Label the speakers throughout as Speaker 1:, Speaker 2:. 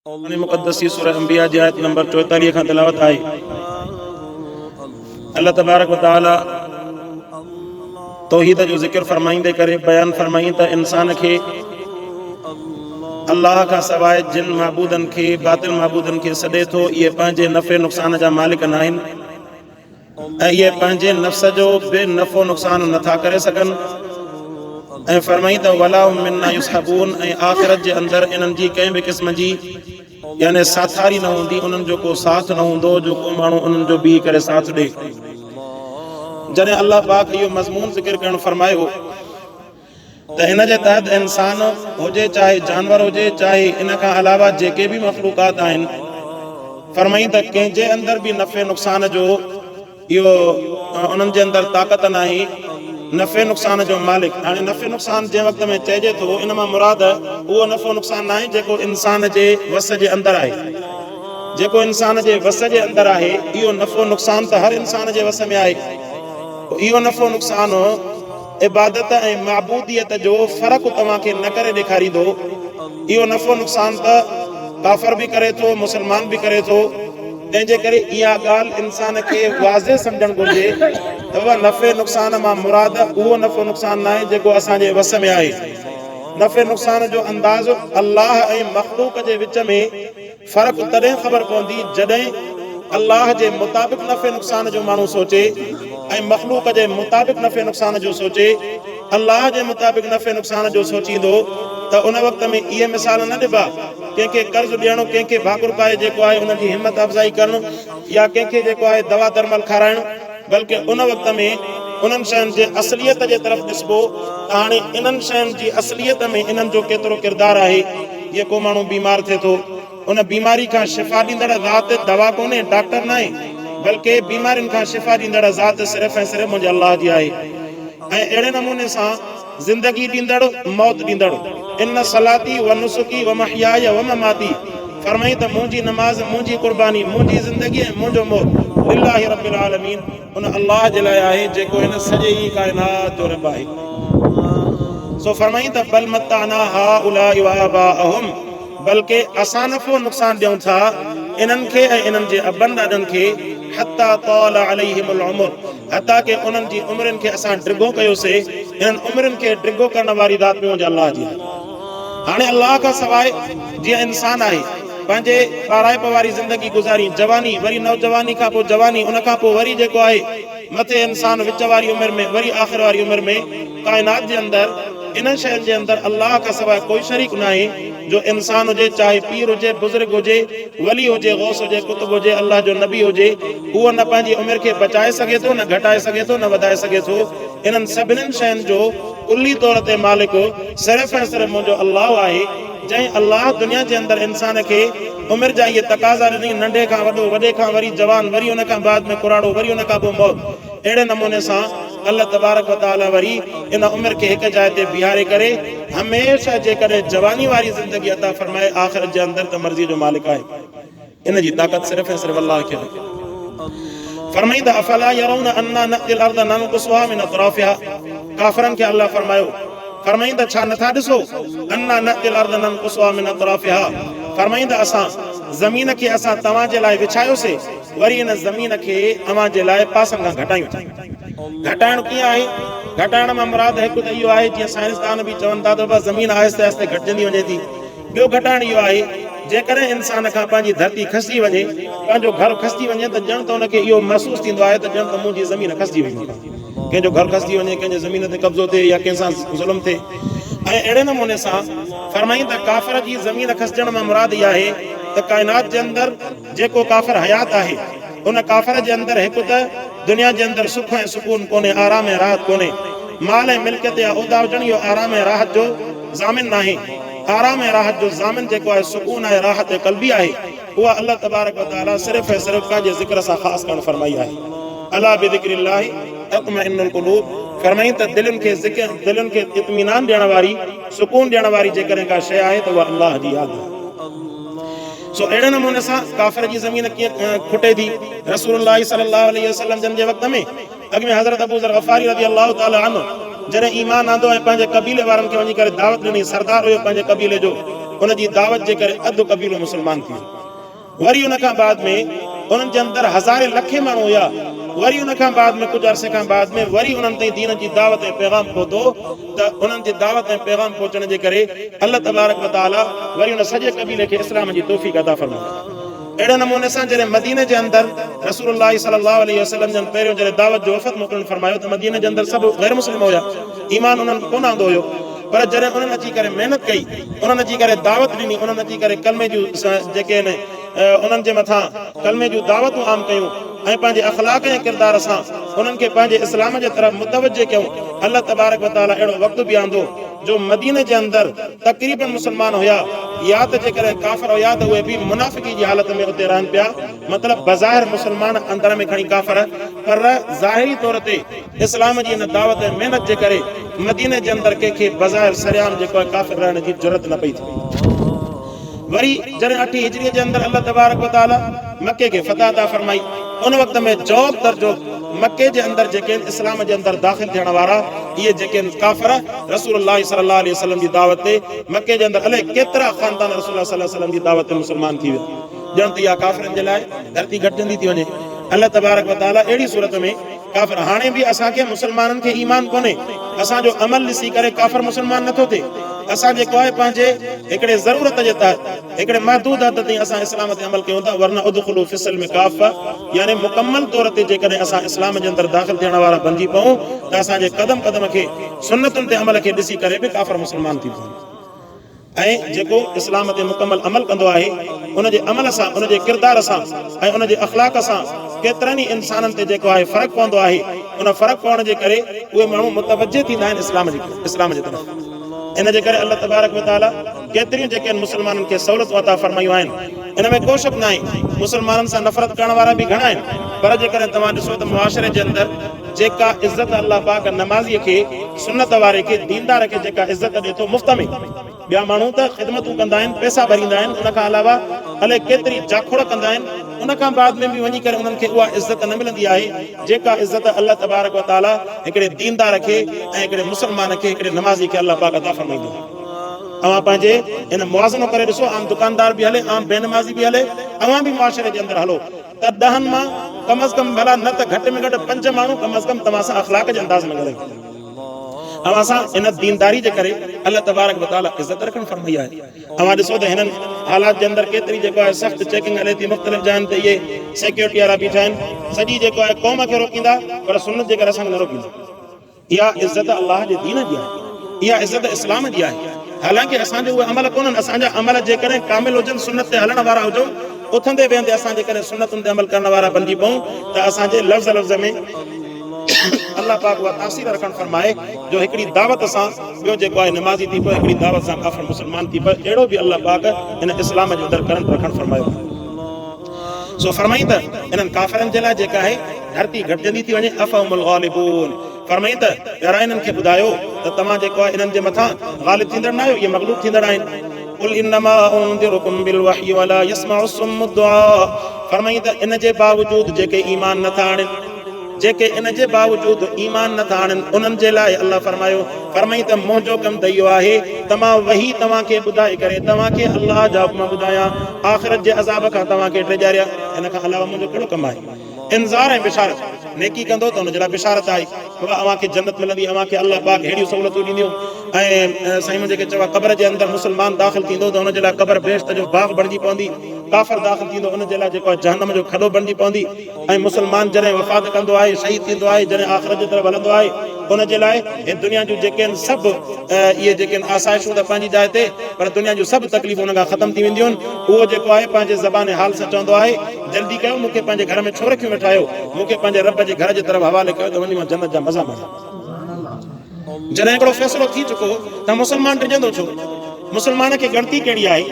Speaker 1: मुक़द्दसी सूरह अंबिया जी आयत नंबर 44 खां तिलावत आहे। अल्लाह तबारक व तआला तौहीद जो ज़िक्र फरमाईंदे करे बयान फरमाई त इंसान खे अल्लाह खां सवाइ जिन माबूदन खे बातिल माबूदन खे सॾे थो, इहे पंहिंजे नफ़े नुक़सान जा मालिक न आहिनि ऐं इहे पंहिंजे नफ़्स जो बि नफ़ो नुक़सान नथा करे सघनि। ऐं फरमाई त वला हुम मिन्ना युस्हबून, ऐं आख़िरत जे अंदरि इन्हनि जी कंहिं बि क़िस्म जी यानी साथारी न हूंदी, उन्हनि जो को साथ न हूंदो जो को माण्हू उन्हनि जो बीह करे साथ ॾे। जॾहिं अल्लाह पाक इहो मज़मून ज़िक्र करणु फरमायो त हिन जे तहत इंसान हुजे चाहे जानवर हुजे चाहे इन खां अलावा जेके बि मख़लूक़ात आहिनि, फरमाई त कंहिंजे अंदरि बि नफ़े नुक़सान जो इहो उन्हनि जे अंदरि ताक़त न आहे, नफ़े नुक़सान जो मालिक। हाणे नफ़े नुक़सान जंहिं वक़्त में चइजे थो, इन मां मुराद उहो नफ़ो नुक़सान न आहे जेको इंसान जे वस जे अंदरि आहे। जेको इंसान जे वस जे अंदरि आहे इहो नफ़ो नुक़सान त हर इंसान जे वस में आहे। इहो नफ़ो नुक़सान इबादत ऐं माबूदियत जो फ़र्क़ु तव्हांखे न करे ॾेखारींदो। इहो नफ़ो नुक़सान त काफ़िर बि करे थो, मुस्लमान बि करे थो। तंहिंजे करे इहा ॻाल्हि इंसान खे वाज़े सम्झणु घुरिजे त उहा नफ़े नुक़सान मां मुराद उहो नफ़ो नुक़सान न आहे जेको असांजे वस में आहे। नफ़े नुक़सान जो अंदाज़ो अल्लाह ऐं मख़लूक़ जे विच में फ़र्क़ु तॾहिं ख़बर पवंदी जॾहिं अल्लाह जे मुताबिक़ नफ़े नुक़सान जो माण्हू सोचे ऐं मख़लूक़ जे मुताबिक़ नफ़े नुक़सान जो सोचे। अल्लाह जे मुताबिक़ नफ़े नुक़सान जो सोचींदो त उन वक़्त में इहे मिसाल न ॾिबा कंहिंखे कर्ज़ु ॾियणो, कंहिंखे भाकुर पाए जेको आहे उनजी हिमत अफ़ज़ाई करणु, या कंहिंखे जेको आहे दवा दरमल खाराइणु, बल्कि उन वक़्त में उन्हनि शयुनि जे असलियत जे तरफ़ ॾिसबो त हाणे इन्हनि शयुनि जी असलियत में इन्हनि जो केतिरो किरदारु आहे। जेको माण्हू बीमार थिए थो, उन बीमारी खां शिफ़ा ॾींदड़ ज़ात दवा कोन्हे, डॉक्टर न आहे, बल्कि बीमारियुनि खां शिफ़ा ॾींदड़ ज़ात सिर्फ़ु ऐं सिर्फ़ु मुंहिंजे अल्लाह जी आहे। ऐं अहिड़े नमूने सां ज़िंदगी ॾींदड़ मौत ॾींदड़, इन सलाती व नुसुकी व महयाय व ममाती, फरमाई त मुंहिंजी नमाज़, मुंहिंजी कुर्बानी, मुंहिंजी ज़िंदगी ऐं मुंहिंजो मौत लिल्लाहि रब्बिल आलमीन, उन अल्लाह जे लाइ आहे जेको हिन सॼे ई काइनात जो रब आहे। सो फरमाई त बल मत्ताना हाउलाई व आबाअहुम, बल्कि असां नफ़ो नुक़सान ॾियूं था इन्हनि खे ऐं इन्हनि जे अबनि ॾाॾनि खे, हत्ता ताल अलैहिमुल उम्र, हत्ता के उन्हनि जी उमिरियुनि खे असां ड्रिगो कयोसीं। इन्हनि उमिरियुनि खे ड्रिगो करण वारी ज़ात बि मुंहिंजे अल्लाह जी आहे। हाणे अल्लाह खां सवाइ जीअं इंसान आहे पंहिंजे ॿाराइप वारी ज़िंदगी गुज़ारी, जवानी, वरी नौजवानी खां पोइ जवानी, उन खां पोइ वरी जेको आहे मथे इंसान विच वारी उमिरि में, वरी आख़िर वारी उमिरि में, काइनात जे अंदरि इन शयुनि जे अंदरि अल्लाह खां सवाइ कोई शरीक न आहे। जो इंसान हुजे, चाहे पीर हुजे, बुज़ुर्ग हुजे, वली हुजे, गौस हुजे, कुतुब हुजे, अल्लाह जो नबी हुजे, उहो न पंहिंजी उमिरि खे बचाए सघे थो, न घटाए सघे थो, न वधाए सघे थो। इन्हनि सभिनीनि शयुनि जो कुल्ली तौर ते मालिक सिर्फ़ु ऐं सिर्फ़ु मुंहिंजो अल्लाह आहे। जंहिं अल्लाह दुनिया जे अंदरि इंसान खे उमिरि जा इहे तक़ाज़ा ॾिनई, नंढे खां वॾो, वॾे खां वरी जवान, वरी उन खां बाद में कुराड़ो, वरी उन खां पोइ मौत। अहिड़े नमूने सां अल्लाह तबारक व तआला वरी इन उमिरि खे हिकु जाइ ते बीहारे करे हमेशह जेकॾहिं जवानी वारी ज़िंदगी अता फरमाए आख़िरत जे अंदरि त मर्ज़ी जो मालिक आहे। इन जी ताक़त सिर्फ़ु ऐं सिर्फ़ु अल्लाह खे आहे। फरमाई त अफला यरौन अन्ना नअतिल अर्द ननकुसुहा मिन अतराफिहा, काफ़िरनि खे अल्लाह फरमायो, फरमाई त छा नथा ॾिसो, अन्ना नअतिल अर्द ननकुसुहा मिन अतराफिहा, फरमाई त असां ज़मीन खे असां तव्हांजे लाइ विछायोसीं, वरी इन ज़मीन खे तव्हां जे लाइ पासनि खां घटायूं। घटाइणु कीअं आहे? घटाइण मां मुराद हिकु त इहो आहे, जीअं साइंसदान बि चवनि था त बसि ज़मीन आहिस्ते आहिस्ते घटिजंदी वञे थी। ॿियो घटाइण इहो आहे, जेकॾहिं इंसान खां पंहिंजी धरती खसी वञे, पंहिंजो घर खसी वञे, त ॼण त हुनखे इहो महसूसु थींदो आहे त ॼण त मुंहिंजी ज़मीन खसी वई। कंहिंजो घर खसी वञे, कंहिंजे ज़मीन ते कब्ज़ो थिए या कंहिंसां ज़ुल्म थिए। ऐं अहिड़े नमूने सां फरमाई त काफ़िर जी ज़मीन खसजण मां मुराद इहा आहे त काइनात जे अंदरि जेको काफ़िर हयात आहे, उन काफ़िर जे अंदरि हिकु त दुनिया जे अंदरि सुख ऐं सुकून कोन्हे, आराम ऐं राहत कोन्हे। माल ऐं मिल्कियत या उहिदा हुजनि, इहो आराम ऐं राहत जो ज़ामिन न आहे। आराम ऐं राहत जो ज़ामिन जेको आहे, सुकून ऐं राहत क़ल्बी आहे, उहा अल्लाह तबारक व तआला सिर्फ़ु ऐं सिर्फ़ु पंहिंजे ज़िक्र सां ख़ासि करणु फरमाई आहे। अला बिज़िक्रिल्लाहि तत्मइन्नुल क़ुलूब, फरमाई त दिलनि खे ज़िक्र, दिलनि खे इत्मीनान ॾियण वारी, सुकून ॾियण वारी जेकॾहिं का शइ आहे त उहा अल्लाह जी यादि आहे। सो अहिड़े नमूने सां काफ़िर जी ज़मीन कीअं खुटे थी। रसूलुल्लाह सल्लल्लाहु अलैहि वसल्लम जन जे वक़्त में अॻ में हज़रत अबू ज़र ग़फ़ारी रज़ियल्लाहु ताला अन्हु जॾहिं ईमान आंदो ऐं पंहिंजे क़बीले वारनि खे वञी करे दावत ॾिनी, सरदार हुयो पंहिंजे क़बीले जो, उन जी दावत जे करे अधु क़बीलो मुस्लमान थी वियो। वरी उन खां बाद में उन्हनि जे अंदरि हज़ारे लखे माण्हू हुया। वरी उन खां बाद में कुझु अरसे खां बाद में वरी उन्हनि ताईं दीन जी दावत ऐं पैगाम पहुतो, त उन्हनि जी दावत ऐं पैगाम पहुचण जे करे अल्लाह तबारक व तआला वरी उन सॼे क़बीले खे इस्लाम जी तौफ़ीक़ अता फरमाई। अहिड़े नमूने सां जॾहिं मदीने जे अंदरि रसूलुल्लाह सल्लल्लाहु अलैहि वसल्लम जन पहिरियों जॾहिं दावत जो वफ़द मोकिलणु फरमायो त मदीने जे अंदरि सभु गैर मुस्लिम हुया, ईमान उन्हनि कोन आंदो हुयो। पर जॾहिं उन्हनि अची करे महिनत कई, उन्हनि अची करे दावत ॾिनी, उन्हनि अची करे कलमे जूं जेके आहिनि उन्हनि जे मथां कलमे जूं दावतूं आम कयूं ऐं पंहिंजे अख़लाक ऐं किरदार सां उन्हनि खे पंहिंजे इस्लाम जे तरफ़ मुतवजे कयूं, अल्लाह तबारक व तआला अहिड़ो वक़्तु बि आंदो जो मदीने जे अंदरि तक़रीबन मुस्लमान हुया, या त जेकॾहिं काफ़िर हुया त उहे बि मुनाफ़िकी जी हालत में उते रहनि पिया, मतिलबु बज़ाहिर मुस्लमान अंदर में खणी काफ़िर, पर ज़ाहिरी तौर ते इस्लाम जी हिन दावत ऐं महिनत जे करे मदीने जे अंदरि कंहिंखे बज़ाहिर सरियाम जेको आहे काफ़िर रहण जी ज़रूरत न पई थिए। वरी जॾहिं 8 हिजरीअ जे अंदरि अल्लाह तबारक व तआला मके खे फतह अता फरमाई, उन वक़्त में जोक दर जोक मके जे अंदरि जेके इस्लाम जे अंदरि दाख़िल थियण वारा इहे जेके काफ़िर रसूलुल्लाह सल्लल्लाहु अलैहि वसल्लम जी दावत ते मके जे अंदरि अलाए केतिरा ख़ानदान रसूलुल्लाह सल्लल्लाहु अलैहि वसल्लम जी दावत ते मुस्लमान थी विया। ॼण त इहा काफ़िरनि जे लाइ धरती घटिजंदी थी वञे। अल्लाह तबारक व तआला अहिड़ी सूरत में काफ़िर, हाणे बि असांखे मुस्लमाननि खे ईमान कोन्हे, असांजो अमल ॾिसी करे काफ़िर मुस्लमान नथो थिए। असां जेको आहे पंहिंजे हिकिड़े ज़रूरत जे तहत हिकिड़े महदूद हद ताईं असां इस्लाम ते अमल कयूं था, वरना उदखुलू फिस्सिल्म काफ़ा, यानी मुकमल तौर ते जेकॾहिं असां इस्लाम जे अंदरि दाख़िल थियण वारा बणिजी पऊं त असांजे क़दम क़दम खे सुन्नतुनि ते अमल खे ॾिसी करे बि काफ़िर मुस्लमान थी पवनि। ऐं जेको इस्लाम ते मुकमल अमल कंदो आहे, उनजे अमल सां, उनजे किरदार सां ऐं उनजे अख़लाक सां केतिरनि ई इंसाननि ते जेको आहे फ़र्क़ु पवंदो आहे। उन फ़र्क़ु पवण जे करे उहे माण्हू मुतवजे थींदा आहिनि इस्लाम जे तरफ़। इन जे करे अल्लाह तबारक व तआला केतिरियूं जेके मुस्लमाननि खे सहूलियतूं अता फरमायूं आहिनि। इन में को शक न आहे, मुस्लमाननि सां नफ़रत करण वारा बि घणा आहिनि, पर जेकॾहिं तव्हां ॾिसो त मुआशिरे जे अंदरि जेका इज़त अल्लाह पाक नमाज़ीअ खे, सुन्नत वारे खे, दीनदार खे जेका इज़त ॾिए थो मुफ़्त में, ॿिया माण्हू त ख़िदमतूं कंदा आहिनि, पैसा भरींदा आहिनि, उन खां अलावा अलाए केतिरी जाखोड़ कंदा आहिनि, उन खां बाद में बि वञी करे उन्हनि खे उहा इज़त न मिलंदी आहे जेका इज़त अल्लाह तबारक व तआला हिकिड़े दीनदार खे ऐं हिकिड़े मुस्लमान खे, हिकिड़े नमाज़ी खे अल्लाह पाक अता फरमाईंदो। अवां पंहिंजे इन मुआज़नो करे ॾिसो, आम दुकानदार बि हले, आम बेनमाज़ी बि हले, अवां बि मुआशिरे जे अंदरि हलो त 10 मां कम अज़ कम भला न त घटि में घटि 5 माण्हू कम अज़ कम तव्हां सां अख़लाक जे अंदाज़ में ॻाल्हाइनि। अवां सां इन दीनदारी जे करे अल्लाह तबारक व तआला इज़त रखणु फरमाई आहे। अवां ॾिसो त हिननि हालात जे अंदरि केतिरी जेको आहे सख़्त चेकिंग हले थी, मुख़्तलिफ़ जाइनि ते इहे सिक्योरिटी वारा बीठा आहिनि, सॼी जेको आहे क़ौम खे रोकींदा, पर सुन्नत जे करे असांखे न रोकींदा। इहा इज़त अल्लाह जे दीन जी आहे, इहा इज़त इस्लाम जी आहे। हालांकि असांजे उहे अमल कोन्हनि, असांजा अमल जेकॾहिं कामिल हुजनि, सुन्नत ते हलण वारा हुजूं, उथंदे वेहंदे असां जेकॾहिं सुन्नतुनि ते अमल करण वारा बणिजी पऊं त असांजे लफ़्ज़ लफ़्ज़ में अल्लाह पाक उहा तासीर रखणु फरमाए जो हिकिड़ी दावत सां ॿियो जेको आहे नमाज़ी थी पए, हिकिड़ी दावत सां काफ़िर मुस्लमान थी पए। अहिड़ो बि अल्लाह पाक हिन इस्लाम जे अंदरि करंट रखणु फरमायो। सो फरमाई त इन्हनि काफ़िरनि जे लाइ जेका आहे धरती घटिजंदी थी वञे। अफ़हुमुल ग़ालिबून, फरमाई त यारा इन्हनि खे ॿुधायो त तव्हां जेको आहे इन्हनि जे मथां ग़ालिब थींदड़ न आहियो, इहे मग़लूब थींदड़ आहिनि। क़ुल इन्नमा उनज़िरुकुम बिल वही वला यस्मउ सुम्मु दुआ, फरमाई त इन जे बावजूदु जेके ईमान नथा आणनि, जेके इन जे बावजूदु ईमान नथा आणनि, उन्हनि जे लाइ अल्लाह फरमायो, फरमाई त मुंहिंजो कमु त इहो आहे त मां वही तव्हांखे ॿुधाए करे तव्हांखे अल्लाह जा हुक्म ॿुधायां, आख़िरत जे अज़ाब खां तव्हांखे टिजारिया। इन खां अलावा मुंहिंजो कहिड़ो कमु आहे? इंज़ार ऐं बिशारत, नेकी कंदो त हुनजे लाइ बिशारत आहे, अव्हांखे जन्नत मिलंदी, अव्हांखे अल्लाह पाक अहिड़ियूं सहूलियतूं ॾींदियूं। ऐं साईं मुंहिंजे खे चवां, क़ब्र जे अंदरि मुस्लमान दाख़िल थींदो त हुनजे लाइ क़ब्र बेश्त जो बाग़ बणिजी पवंदी, काफ़िर दाख़िल थींदो हुनजे लाइ जेको आहे जहन्नम जो खॾो बणिजी पवंदी। ऐं मुस्लमान जॾहिं वफ़ात कंदो आहे, शहीद थींदो आहे, जॾहिं आख़िरत जे तरफ़ हलंदो आहे, हुनजे लाइ हे दुनिया जूं जेके आहिनि सभु इहे जेके आहिनि आसाइशूं त पंहिंजी जाइ ते, पर दुनिया जूं सभु तकलीफ़ूं हुन खां ख़तमु थी वेंदियूं आहिनि। उहो जेको आहे पंहिंजे ज़बान हाल सां चवंदो आहे, जल्दी कयो, मूंखे पंहिंजे घर में छो रखियो वेठा आहियो, मूंखे पंहिंजे रब जे घर जे तरफ़ हवाले कयो त वञी मां जन्नत जा मज़ा माणियां। जॾहिं हिकिड़ो फ़ैसिलो थी चुको त मुस्लमान टिजंदो छो? मुस्लमान खे ॻणती कहिड़ी आहे?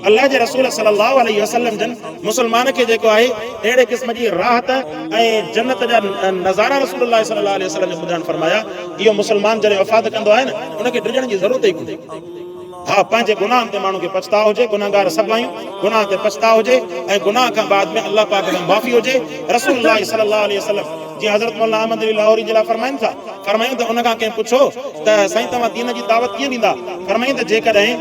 Speaker 1: अल्लाह जे रसूल सल्लल्लाहु अलैहि वसल्लम जन मुस्लमान खे जेको आहे अहिड़े क़िस्म जी राहत ऐं जन्नत जा नज़ारा रसूलुल्लाह सल्लल्लाहु अलैहि वसल्लम जे ॿुधाइण फरमाया। इहो मुस्लमान जॾहिं वफ़ात कंदो आहे न, उनखे ड्रिजण जी ज़रूरत ई कोन्हे। हा, पंहिंजे गुनाहनि ते माण्हू खे पछताव हुजे, गुनाहगार सभु आहियूं, गुनाह ते पछताव हुजे ऐं गुनाह खां बाद में अल्लाह पाक खां माफ़ी हुजे। रसूलुल्लाह सल्लल्लाहु अलैहि वसल्लम जीअं हज़रत मौलाना अहमद लाहौरी जे लाइ फरमाइनि था, फरमायूं त उन खां कंहिं पुछो त साईं तव्हां दीन जी दावत कीअं ॾींदा? फरमायूं त जेकॾहिं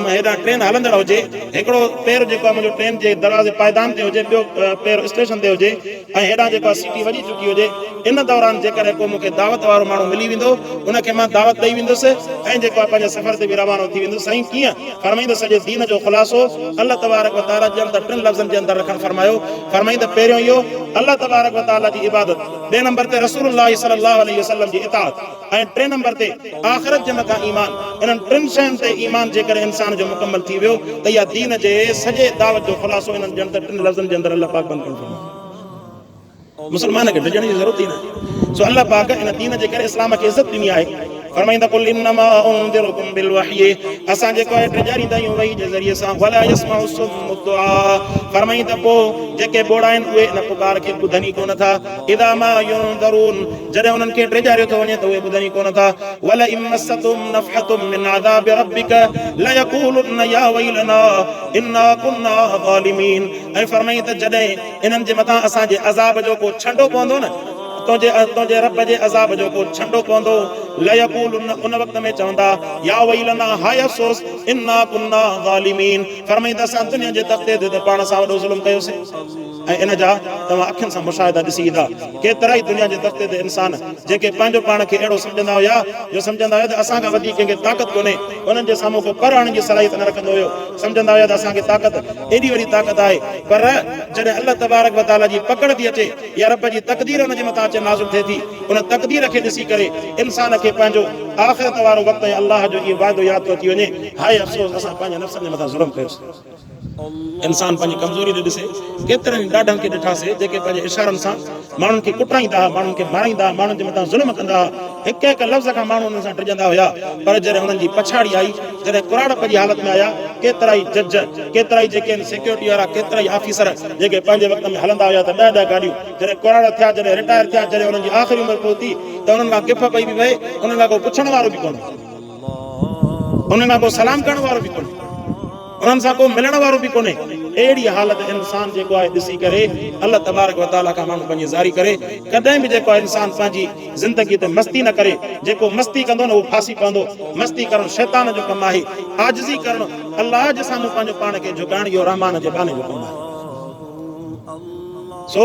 Speaker 1: हेॾां ट्रेन हलंदड़ हुजे, हिकिड़ो पेर जेको आहे मुंहिंजो ट्रेन जे दरवाज़े पायदान ते हुजे, ॿियो पेर स्टेशन ते हुजे, ऐं हेॾां जेको आहे सीटी वॼी चुकी हुजे, इन दौरान जेकॾहिं को मूंखे दावत वारो माण्हू मिली वेंदो, उनखे मां दावत ॾेई वेंदुसि ऐं जेको आहे पंहिंजे सफ़र ते बि रवानो थी वेंदुसि। साईं कीअं? फरमाईंदा सॼे दीन जो ख़ुलासो अल्लाह तबारक व तआला जे अंदरि 3 लफ़्ज़नि जे अंदरि रखणु फरमायो। फरमाईंदा पहिरियों इहो अल्लाह तबारक व तआला जी इबादत, ॿिए नंबर ते रसूलुल्लाह सल्लल्लाहु अलैहि वसल्लम जी इताअत, ऐं 3 नंबर ते आख़िरत जे मथां ईमान। इन्हनि 3 शयुनि ते ईमान जेकॾहिं इंसान जो मुकमल थी वियो त इहा दीन जे सॼे दावत जो ख़ुलासो इन्हनि जे अंदरि 3 लफ़्ज़नि जे अंदरि अल्लाह पाक बंदि करणु फरमायो। मुस्लमान खे डिॼण जी ज़रूरत ई न। सो अल्लाह पाक इन दीन जे करे इस्लाम खे इज़त ॾिनी आहे। फरमाईंदा कुल इन्नमा उनज़िरुकुम बिल वही, असां जेको आहे टिजारींदा आहियूं वही जे ज़रिए सां, वला यस्माउ सुम्मु दुआ। फरमाईंदा पोइ जेके बोड़ा आहिनि उहे इन पुकार खे ॿुधनि ई कोन था। इदा मा युनज़रून, जॾहिं उन्हनि खे टिजारियो थो वञे त उहे ॿुधनि ई कोन था। वला इमसतुम नफ़हतुम मिन अज़ाबि रब्बिक लयक़ूलुन या वैलना इन्ना कुन्ना ज़ालिमीन। ऐं फरमाईंदा जॾहिं इन्हनि जे मथां असांजे अज़ाब जो को छंडो पवंदो न, तुंहिंजे रब जे अज़ाब जो को छंडो पवंदो, लयक़ूलुन, उन वक़्त में चवंदा या वैलना, हाय अफ़सोस, इन्ना कुन्ना ज़ालिमीन। फरमाईंदा असां दुनिया जे तख़्ते ते पाण सां वॾो ज़ुल्म कयोसीं। ऐं इन जा तव्हां अखियुनि सां मुशाहिदा ॾिसी ईंदा केतिरा ई दुनिया जे तख़्ते ते इंसान जेके पंहिंजो पाण खे अहिड़ो सम्झंदा हुया जो सम्झंदा हुया त असांखां वधीक कंहिंखे ताक़त कोन्हे, उन्हनि जे साम्हूं को पर आणण जी सलाहियत न रखंदो हुयो, सम्झंदा हुया त असांखे ताक़त एॾी वॾी ताक़त आहे। पर जॾहिं अल्लाह तबारक व तआला जी पकड़ थी अचे या रब जी तक़दीर उन जे मथां अचे नाज़िल थिए थी, उन तक़दीर खे ॾिसी करे इंसान खे पंहिंजो आख़िरत वारो वक़्तु ऐं अलाह जो इहो वाइदो यादि थो अची वञे, हाय अफ़सोस असां पंहिंजे नफ़्सनि जे मथां ज़ुल्म कयोसीं। इंसान पंहिंजी कमज़ोरी ॾे ॾिसे, केतिरनि ॾाढनि खे ॾिठासीं जेके पंहिंजे इशारनि सां माण्हुनि खे कुटाईंदा हुआ, माण्हुनि खे मारींदा हुआ, माण्हुनि जे मथां ज़ुल्म कंदा हुआ, हिकु हिकु लफ़्ज़ खां माण्हू उन्हनि सां टिजंदा हुया। पर जॾहिं हुननि जी पछाड़ी आई, जॾहिं कुराड़प जी हालत में आया, केतिरा ई जज, केतिरा ई जेके आहिनि सिक्योरिटी वारा, केतिरा ई ऑफिसर जेके पंहिंजे वक़्त में हलंदा हुया त 10 गाॾियूं, जॾहिं कुराड़ थिया, जॾहिं रिटायर थिया, जॾहिं हुननि जी आख़िरी उमिरि पहुती त उन्हनि खां किफ़ पई बि वहे, उन्हनि खां को पुछण वारो बि कोन्हे, उन्हनि खां को सलाम करण वारो बि कोन्हे, उन्हनि सां को मिलण वारो बि कोन्हे। अहिड़ी हालत इंसान जेको आहे ॾिसी करे अल्लाह तबारक व तआला खां माण्हू पंहिंजी ज़ारी करे। कॾहिं बि जेको आहे इंसान पंहिंजी ज़िंदगी ते मस्ती न करे, जेको मस्ती कंदो न उहो फासी पवंदो। मस्ती करणु शैतान जो कमु आहे, आजिज़ी करणु अल्लाह जे साम्हूं पंहिंजो पाण खे झुकाइण इहो रहमान जे बाने जो कमु आहे। सो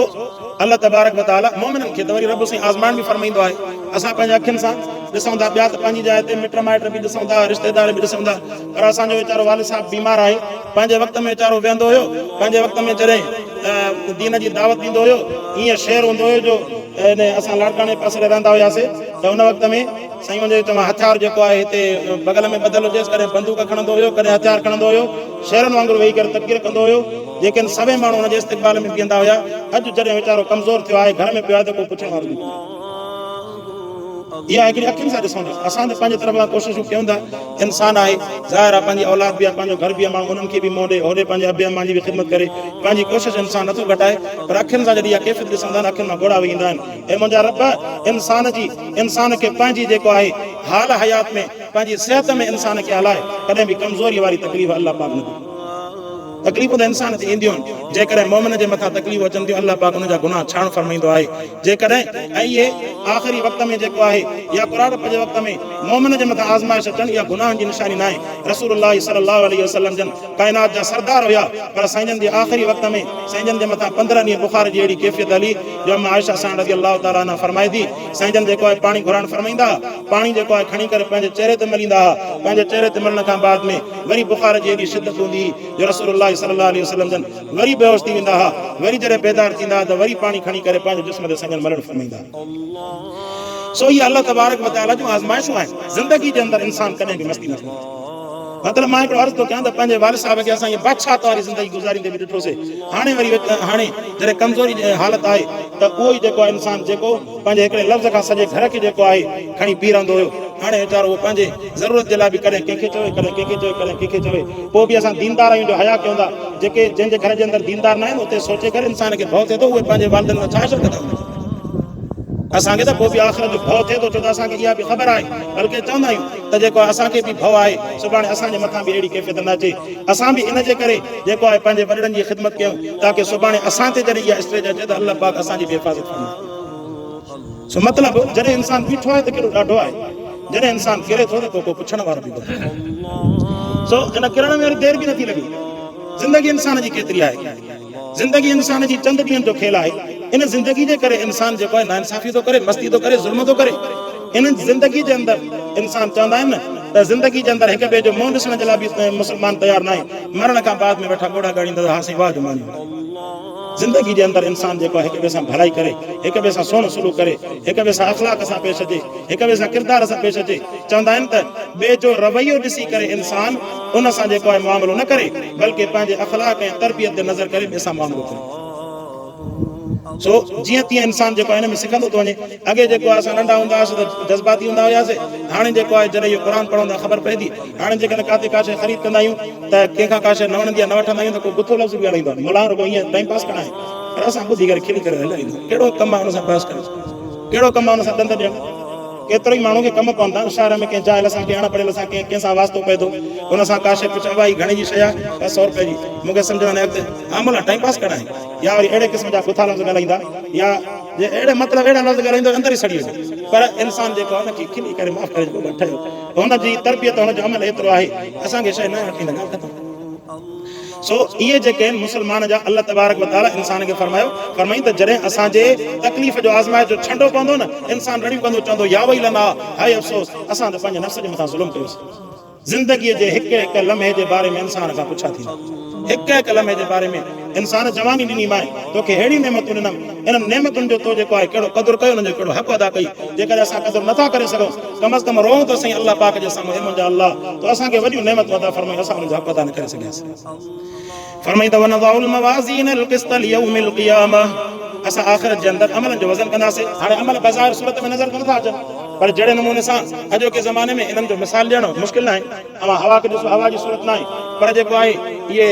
Speaker 1: अल्लाह तबारक व तआला मोमिननि खे त वरी रब साईं आज़माइण बि फरमाईंदो आहे। असां पंहिंजे अखियुनि सां ॾिसूं था, ॿिया त पंहिंजी जाइ ते मिट माइट बि ॾिसूं था, रिश्तेदार बि ॾिसूं था, पर असांजो वीचारो वालिद साहब बीमार आहे, पंहिंजे वक़्त में वीचारो वेहंदो हुयो, पंहिंजे वक़्त में जॾहिं दीन जी दावत ॾींदो हुयो, ईअं शहर हूंदो हुयो जो असां लाड़काणे पासे रहंदा हुयासीं त उन वक़्त में साईं मुंहिंजे तव्हां हथियार जेको आहे हिते बगल में ॿधल हुजेसि, कॾहिं बंदूक खणंदो हुयो, कॾहिं हथियार खणंदो हुयो, शहरनि वांगुरु वेही करे तकबीर कंदो हुयो, जेके सभई माण्हू हुनजे इस्तक़बाल में बीहंदा हुया। अॼु जॾहिं वीचारो कमज़ोर थियो आहे, घर में पियो आहे, त को पुछण वारो बि इहा हिकिड़ी अखियुनि सां ॾिसूं था। असां त पंहिंजे तरफ़ खां कोशिशूं कयूं था, इंसान आहे, ज़ाहिर आहे पंहिंजी औलाद बि आहे, पंहिंजो घर बि आहे, माण्हू उन्हनि खे बि मोड़े, होॾे पंहिंजे अबे अम्मा जी बि ख़िदमत करे, पंहिंजी कोशिशि इंसान नथो घटाए, पर अखियुनि सां जॾहिं इहा कैफ़ियत ॾिसंदा आहिनि, अखियुनि मां घोड़ा वेंदा आहिनि। ऐं मुंहिंजा रब इंसान खे पंहिंजी जेको आहे हाल हयात में, पंहिंजी सिहत में इंसान खे हलाए, कॾहिं बि कमज़ोरी वारी तकलीफ़ अल्लाह पाक न ॾे। तकलीफ़ूं त इंसान ते ईंदियूं आहिनि, जेकॾहिं मोमिन जे मथां तकलीफ़ अचनि थियूं, अल्लाह पाक उनजा गुनाह छाण फरमाईंदो आहे। जेकॾहिं ऐं इहे आख़िरी वक़्त में जेको आहे या कुराड़प जे वक़्त में मोमिन जे मथां आज़माइश अचनि, इहा गुनाहनि जी निशानी न आहे। रसूलुल्लाह सल्लल्लाहु अलैहि वसल्लम जन काइनात जा सरदार हुया, पर साईं जन जे आख़िरी वक़्त में साईं जन जे मथां 15 ॾींहं बुखार जी अहिड़ी कैफ़ियत हली जो अम्मा आयशा सां रज़ी अल्लाह ताला अन्हा फरमाए थी, साईं जन जेको आहे पाणी घुराइण फरमाईंदा, पाणी जेको आहे खणी करे पंहिंजे चेहरे ते मलींदा, पंहिंजे चेहरे ते मलण खां बाद में वरी बुखार जी एॾी शिदत हूंदी जो रसूलुल्लाह सल्लल्लाहु अलैहि वसल्लम जन वरी बेहोश थी वेंदा हुआ, वरी जॾहिं बेदार थींदा त वरी पाणी खणी करे पंहिंजे जिस्म ते संगन मलण फरमाईंदा। सो इहे अल्लाह तबारक व तआला जूं आज़माइशूं आहिनि। ज़िंदगी जे अंदरि इंसान कॾहिं बि मस्ती न कंदो। मतिलबु मां हिकिड़ो अर्ज़ु थो कयां त पंहिंजे वालिद साहिब खे असां इहे बादशाह वारी ज़िंदगी गुज़ारींदे बि ॾिठोसीं। हाणे जॾहिं कमज़ोरी जी हालत आहे त उहो ई जेको आहे इंसान जेको पंहिंजे हिकिड़े लफ़्ज़ खां सॼे घर खे जेको आहे खणी पी रहंदो हुयो, हाणे वीचारो उहो पंहिंजे ज़रूरत जे लाइ बि कॾहिं कंहिंखे चवे, कॾहिं कंहिंखे चवे, कॾहिं कंहिंखे चवे। पोइ बि असां दीनदार आहियूं जो हया कयूं था। जेके जंहिंजे घर जे अंदरि दीनदार न आहिनि, उते सोचे करे इंसान खे भउ थिए थो, उहे पंहिंजे वालिदनि खां छा कंदा। असांखे त पोइ बि आख़िरत जो भउ थिए थो, छो त असांखे इहा बि ख़बर आहे, बल्कि चवंदा आहियूं त जेको असांखे बि भउ आहे, सुभाणे असांजे मथां बि अहिड़ी कैफ़ियत न अचे। असां बि इन जे करे जेको आहे पंहिंजे वॾड़नि जी ख़िदमत कयूं, ताकी सुभाणे असां ते जॾहिं इहा स्टेज अचे त अल्लाह पाक असांजी बि हिफ़ाज़त फरमाए। सो मतिलबु जॾहिं इंसान बीठो आहे त केॾो ॾाढो आहे, जॾहिं इंसान किरे थो त को पुछण वारो बि कोन्हे। सो इन किरण में वरी देरि बि नथी लॻे। ज़िंदगी इंसान जी केतिरी आहे, ज़िंदगी इंसान जी चंद ॾींहंनि जो खेल आहे। इन ज़िंदगी जे करे इंसान जेको आहे नाइंसाफ़ी थो करे, मस्ती थो करे, ज़ुल्म थो करे। इन ज़िंदगी जे अंदरि इंसान चवंदा आहिनि न त ज़िंदगी जे अंदरि हिक ॿिए जो मुंहुं ॾिसण जे लाइ बि मुस्लमान तयारु न आहे। मरण खां बाद में वेठा ॻोड़ा ॻाड़ींदा हा साईं वाह जो मानी। ज़िंदगी जे अंदरि इंसान जेको आहे हिक ॿिए सां भलाई करे, हिक ॿिए सां सुहिणो सलूक करे, हिक ॿिए सां अख़लाक सां पेश अचे, हिक ॿिए सां किरदार सां पेश अचे। चवंदा आहिनि त ॿिए जो रवैयो ॾिसी करे इंसान उन सां जेको आहे मुआमिलो न करे, बल्कि पंहिंजे अख़लाक ऐं तरबियत ते नज़र करे ॿिए सां मुआमिलो करे। सो जीअं तीअं इंसान जेको आहे हिन में सिखंदो थो वञे। अॻे जेको आहे असां नंढा हूंदा हुआसीं त जज़्बाती हूंदा हुआसीं। हाणे जेको आहे जॾहिं इहो क़ुर पढ़ंदा ख़बर पए थी। हाणे जेकॾहिं काथे का शइ ख़रीद कंदा आहियूं त कंहिंखां का शइ न वणंदी आहे, न वठंदा आहियूं त को गुथो लफ़्ज़ बि ॻाल्हाईंदो आहे, मुला रुॻो ईअं टाइम पास करणु आहे। पर असां ॿुधी करे खिली करे हलाईंदो, कहिड़ो कमु आहे हुन सां बहस करणु, कहिड़ो कमु आहे हुन सां ॾंद ॾियणु। केतिरो ई माण्हू खे कमु पवंदा आहिनि शहर में, कंहिं जाइल सां, कंहिं अणपढ़ियल सां, कंहिंसां वास्तो पए थो, हुन सां का शइ पुछो भाई घणे जी शइ आहे, 100 रुपए जी। मूंखे सम्झ में अॻिते आमल टाइम पास करणु आहे, या वरी अहिड़े क़िस्म जा गुथा लफ़्ज़ ॻाल्हाईंदा, या जे अहिड़े मतिलबु अहिड़ा लफ़्ज़ ॻाल्हाईंदो अंदरि ई सड़ी वेंदो। पर इंसान जेको आहे हुनखे खिली करे माफ़ करे ठहियो, हुनजी तरबियत, हुनजो अमल एतिरो आहे, असांखे शइ न वठी ॻाल्हि ख़तमु। सो इहे जेके आहिनि मुस्लमान जा अल्लाह तबारक व तआला इंसान खे फरमाई त जॾहिं असांजे तकलीफ़ जो आज़माइश जो छंडो पवंदो न, इंसान रड़ियूं कंदो, चवंदो या वई लना, हाय अफ़सोस, असां त पंहिंजे नफ़्स जे मथां ज़ुल्म कयोसीं। ज़िंदगीअ जे हिक हिक लम्हे जे बारे में इंसान खां पुछा थी, हिक हिक लम्हे जे बारे में। इंसान जवानी ॾिनी माए, तोखे अहिड़ी नेमतूं ॾिनमि, इन नेमतुनि जो तो जेको आहे कहिड़ो क़दुरु कयो, हुनजो कहिड़ो हक़ अदा कई। जेकॾहिं असां क़दुरु नथा करे सघूं, कम अज़ कम रोऊं त सही अल्लाह पाक जे साम्हूं, हे मुंहिंजा अल्लाह, तो असांखे वॾियूं नेमतूं अदा फरमाई, असां हुनजो हक़ अदा न करे सघियासीं। फरमाई त वनज़ाउल मवाज़ीन अल-क़िस्त लियौमिल क़ियामह, असां आख़िरत जे अंदरि अमलनि जो वज़न कंदासीं। हाणे अमल बज़ाहिर सूरत में नज़र नथा अचनि, पर जहिड़े नमूने सां अॼोके ज़माने में इन्हनि जो मिसाल ॾियणु मुश्किल न आहे। अवां हवा खे ॾिसो, हवा जी सूरत न आहे, पर जेको आहे इहे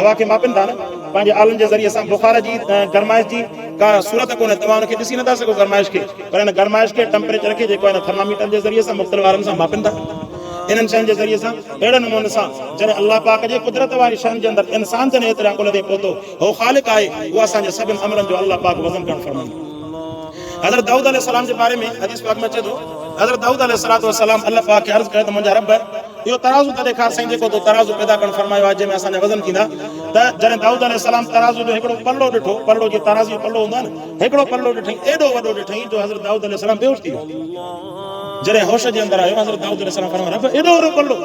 Speaker 1: हवा खे मापनि था न पंहिंजे आलनि जे ज़रिए सां। बुखार जी गरमाइश जी का सूरत कोन्हे, तव्हां हुनखे ॾिसी नथा सघो गरमाइश खे, पर हिन गरमाइश खे टेम्परेचर खे जेको आहे थर्मामीटर जे ज़रिए सां मुख़्तलिफ़ वारनि सां मापनि था। इन्हनि शयुनि जे ज़रिए सां अहिड़े नमूने सां जॾहिं अल्लाह पाक जे कुदरत वारी शयुनि जे अंदरि इंसान जॾहिं एतिरा कुल ते पहुतो, हो ख़ालिक़ आहे, उहो असांजे सभिनि अमलनि जो अल्लाह पाक वज़न करणु फरमाईंदो। हज़रत दाऊद अलैहिस्सलाम जे बारे में हदीस पाक में अचे थो, हज़रत दाऊद अलैहिस्सलाम अल्लाह पाक खे अर्ज़ु कयो त मुंहिंजा रब, इहो तराज़ू त ॾेखार साईं, जेको तो तराज़ू पैदा करणु फरमायो आहे, जंहिंमें असांजा वज़न थींदा। त जॾहिं दाऊद अलैहिस्सलाम तराज़ू जो हिकिड़ो पल्लो ॾिठो, पल्लो जी तराज़ू पल्लो हूंदो आहे न, हिकिड़ो पल्लो ॾिठईं, एॾो वॾो ॾिठईं जो हज़रत दाऊद अलैहिस्सलाम बेहोश थी वियो। जॾहिं होश जे अंदरि आयो, हज़रत दाऊद अलैहिस्सलाम फरमायो, रब एॾो वॾो पल्लो,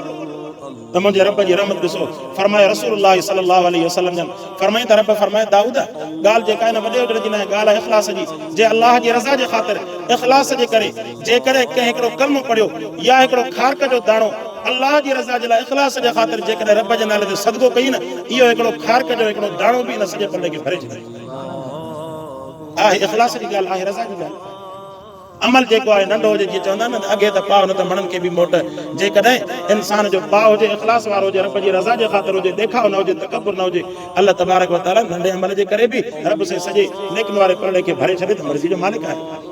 Speaker 1: त मुंहिंजे रब जी रहमत ॾिसो। फरमाए रसूलुल्लाह सल्लल्लाहु अलैहि वसल्लम जन फरमाई त रब फरमाए दाऊद, ॻाल्हि जेका आहे न वॾे वॾे जी न आहे, ॻाल्हि आहे इख़लास जी। जे अल्लाह जी रज़ा जे ख़ातिर, इख़लास जे करे जेकॾहिं कंहिं हिकिड़ो कलमो पढ़ियो या हिकिड़ो ख़ारक जो दाणो अल्लाह जी रज़ा जे लाइ इख़लास जे ख़ातिर जेकॾहिं रब जे नाले ते सदको कई न, इहो हिकिड़ो ख़ारक जो हिकिड़ो दाणो बि न सॼे पल्ले खे भरे छॾे। आहे इख़लास जी ॻाल्हि, आहे रज़ा जी ॻाल्हि। अमल जेको आहे नंढो हुजे, जीअं चवंदा न अॻे त पाउ न त मणनि खे बि मोट। जेकॾहिं इंसान जो पाउ हुजे, इख़लास वारो हुजे, रब जी रज़ा जे ख़ातिर हुजे, ॾेखाव न हुजे, तकबुर न हुजे, अल्लाह तबारक व तआला नंढे अमल जे करे बि रब से सॼे नेकन वारे पलड़े खे भरे छॾे त मर्ज़ी जो मालिक आहे।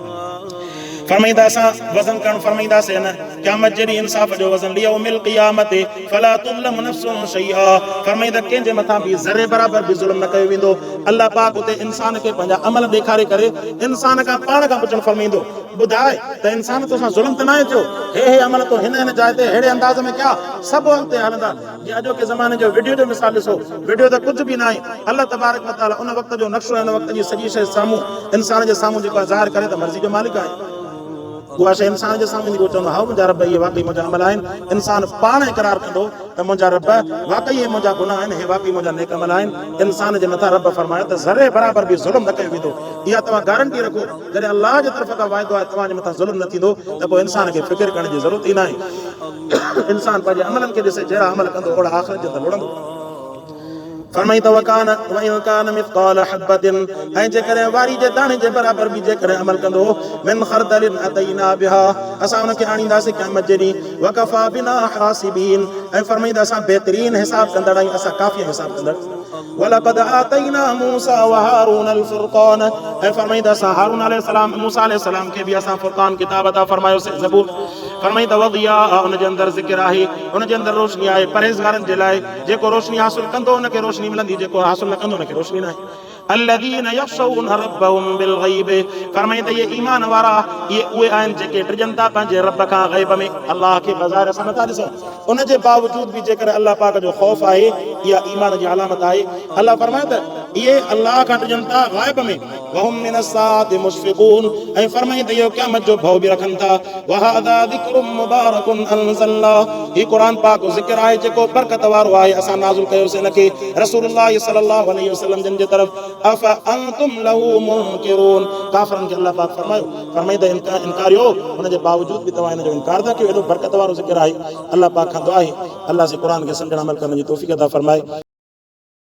Speaker 1: फरमाईंदा असां वज़न करणु फरमाईंदासीं न क़यामत जॾहिं इंसाफ़ जो वज़न लियौमिल क़ियामत फला तुज़लम नफ़्सुन शैआ। फरमाईंदा कंहिंजे मथां बि ज़रे बराबर बि ज़ुल्म न कयो वेंदो। अल्लाह पाक उते इंसान खे पंहिंजा अमल ॾेखारे करे इंसान खां पाण खां पुछणु फरमाईंदो, ॿुधाए त इंसान तोसां ज़ुल्म त न आहे थियो, हे अमल तो हिन जाइ ते अहिड़े अंदाज़ में कया, सभु अॻिते हलंदा। जीअं अॼोके ज़माने जो वीडियो जो मिसाल ॾिसो, वीडियो त कुझु बि न आहे। अल्लाह तबारक व तआला उन वक़्त जो नक्शो, उन वक़्त जी सॼी शइ साम्हूं इंसान जे साम्हूं जेको आहे ज़ाहिर करे त मर्ज़ी जो मालिक आहे। उहा शइ इंसान जे साम्हूं ईंदी, उहो चवंदो हा मुंहिंजा रब इहे वाक़ई मुंहिंजा अमल आहिनि। इंसान पाण इक़रार कंदो त मुंहिंजा रब वाक़ई इहे मुंहिंजा गुनाह आहिनि, हे वाक़ई मुंहिंजा नेक अमल आहिनि। इंसान जे मथां रब फरमायो त ज़रे बराबर बि ज़ुल्म न कयो वेंदो। इहा तव्हां गारंटी रखो, जॾहिं अल्लाह जे तरफ़ खां वाइदो आहे तव्हांजे मथां ज़ुल्म न थींदो, त पोइ इंसान खे फ़िक्र करण जी ज़रूरत ई न आहे। इंसान पंहिंजे अमलनि खे ॾिसे, जहिड़ा अमल कंदो ओड़ा आख़िरत जे अंदरि लुड़ंदो। फरमाई त वकान मिस्क़ाल हब्बतिन, ऐं जेकॾहिं वारी जे दाणे जे बराबर बि जेकॾहिं अमल कंदो मिन खरदलिन अतैना बिहा, असां हुनखे आणींदासीं क़यामत जे ॾींहुं वकफ़ा बिना हासिबीन। ऐं फरमाईंदा असां बहितरीन हिसाब कंदड़ आहियूं, असां काफ़ी हिसाब कंदड़। वलक़द आतैना मूसा व हारून अल फुरक़ान, ऐं फरमाईंदा असां हारून अलैहिस्सलाम, मूसा अलैहिस्सलाम खे बि असां फुरक़ान किताब अता फरमायोसीं, ज़बूर। फरमाईंदा वदिया, उनजे अंदरि ज़िक्र आहे, उनजे अंदरि रोशनी आहे परहेज़गारनि जे लाइ। जेको रोशनी हासिल कंदो उनखे रोशनी मिलंदी, जेको हासिल न कंदो उनखे रोशनी न आहे। الذين يخشون ربهم بالغيب فرمائے یہ ایمان وارا یہ उहे आहिनि जेके ड्रिजनि था पंहिंजे रब खां ग़ैब में अल्लाह खे बाज़ार सां नथा ॾिसो उन जे बावजूद बि जेकर अल्लाह पाक जो ख़ौफ़ आहे इहा ईमान जी अलामत आहे अल्लाह फरमाए त इहे अल्लाह खां ड्रिजनि था ग़ैब में वहुम मिन अस्साअति मुश्फिकून ऐं फरमाए त इहो क़यामत जो भउ बि रखनि था वहादा ज़िक्रुम मुबारकुन अंज़लना ही क़ुरान पाक जो ज़िक्र आहे जेको बरकत वारो आहे असां नाज़िल कयोसीं इन खे रसूलुल्लाह सल्लल्लाहु अलैहि वसल्लम जिन जे तरफ़ अफ़ा अंतुम लहू मुनकिरून काफ़िरनि खे अल्लाह पाक फरमाए त इनकारियो उन जे बावजूद बि तव्हां इन जो इनकार था कयो एॾो बरकत वारो ज़िक्र आहे अल्लाह पाक खां दुआ आहे अल्लाह जे क़ुरान खे सम्झण अमल करण जी तौफ़ीक़ अता फरमाए।